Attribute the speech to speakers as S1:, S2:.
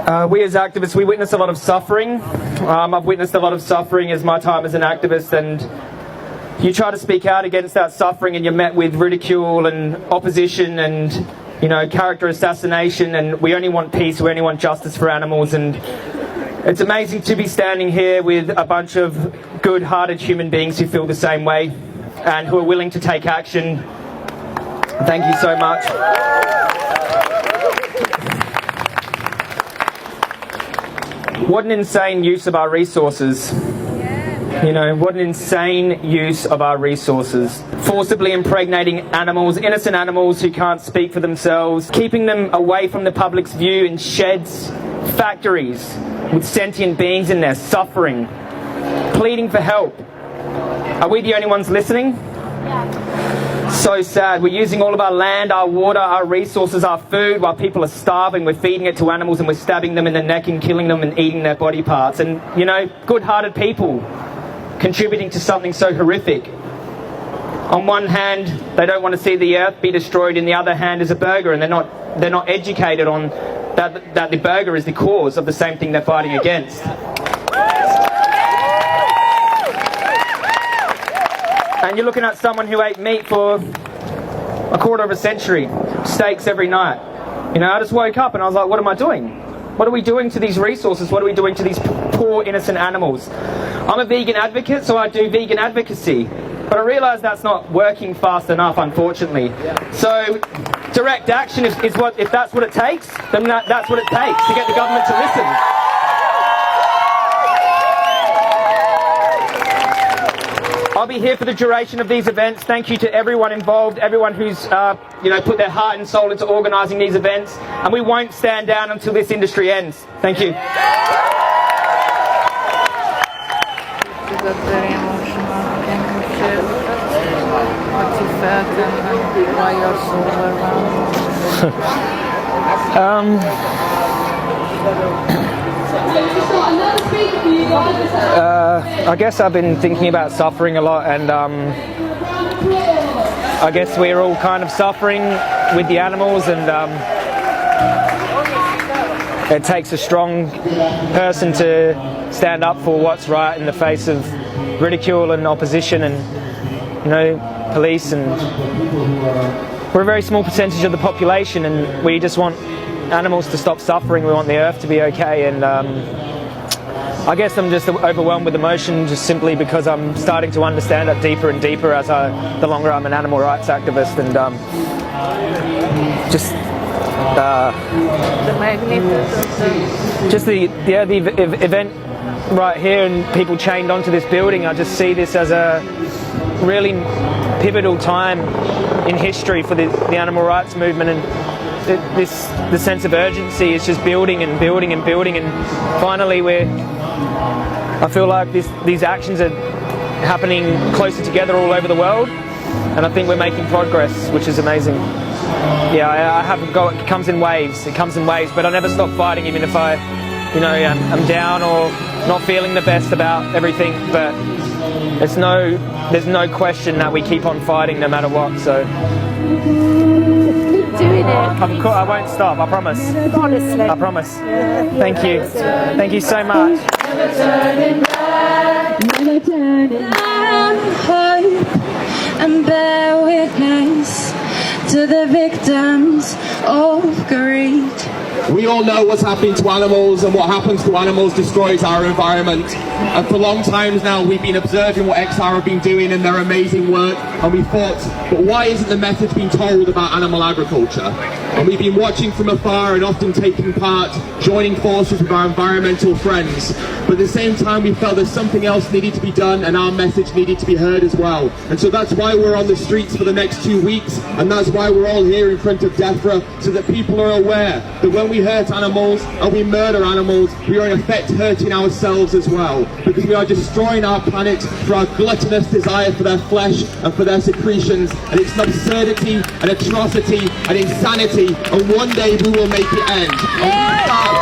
S1: We as activists, we witness a lot of suffering. I've witnessed a lot of suffering as my time as an activist, and you try to speak out against that suffering and you're met with ridicule and opposition and, you know, character assassination, and we only want peace, we only want justice for animals. And it's amazing to be standing here with a bunch of good-hearted human beings who feel the same way and who are willing to take action. Thank you so much. What an insane use of our resources. You know, what an insane use of our resources. Forcibly impregnating animals, innocent animals who can't speak for themselves, keeping them away from the public's view in sheds, factories, with sentient beings in there, suffering, pleading for help. Are we the only ones listening? Yeah. So sad. We're using all of our land, our water, our resources, our food, while people are starving. We're feeding it to animals and we're stabbing them in the neck and killing them and eating their body parts. And, you know, good-hearted people contributing to something so horrific. On one hand, they don't want to see the earth be destroyed. In the other hand is a burger, and they're not educated on that the burger is the cause of the same thing they're fighting against. And you're looking at someone who ate meat for a quarter of a century, steaks every night. You know, I just woke up and I was like, what am I doing? What are we doing to these resources? What are we doing to these poor, innocent animals? I'm a vegan advocate, so I do vegan advocacy. But I realise that's not working fast enough, unfortunately. So direct action is what, if that's what it takes, then that's what it takes to get the government to listen. I'll be here for the duration of these events. Thank you to everyone involved, everyone who's put their heart and soul into organising these events. And we won't stand down until this industry ends. Thank you.
S2: Very emotional. Can you share what you felt and why you're so overwhelmed?
S1: I guess I've been thinking about suffering a lot, and I guess we're all kind of suffering with the animals, and it takes a strong person to stand up for what's right in the face of ridicule and opposition and, you know, police. And we're a very small percentage of the population, and we just want animals to stop suffering. We want the earth to be okay, and I guess I'm just overwhelmed with emotion, just simply because I'm starting to understand it deeper and deeper as the longer I'm an animal rights activist, and
S2: The magnitude.
S1: just the event right here and people chained onto this building. I just see this as a really pivotal time in history for the animal rights movement, and the sense of urgency is just building and building and building, and finally I feel like these actions are happening closer together all over the world, and I think we're making progress, which is amazing. Yeah, it comes in waves, but I never stop fighting, even if I'm down or not feeling the best about everything. But there's no question that we keep on fighting no matter what. So
S2: Doing it.
S1: I won't stop, I promise.
S2: Honestly.
S1: I promise. Thank you. Thank you so much.
S3: Never turning back, never turning back. Hope and bear witness to the victims of greed.
S4: We all know what's happening to animals, and what happens to animals destroys our environment. And for long times now, we've been observing what XR have been doing in their amazing work, and we thought, but why isn't the message being told about animal agriculture? And we've been watching from afar and often taking part, joining forces with our environmental friends. But at the same time, we felt there's something else needed to be done, and our message needed to be heard as well. And so that's why we're on the streets for the next 2 weeks, and that's why we're all here in front of DEFRA, so that people are aware that when we hurt animals and we murder animals, we are in effect hurting ourselves as well, because we are destroying our planet for our gluttonous desire for their flesh and for their secretions. And it's an absurdity, an atrocity, an insanity, and one day we will make it end. And we start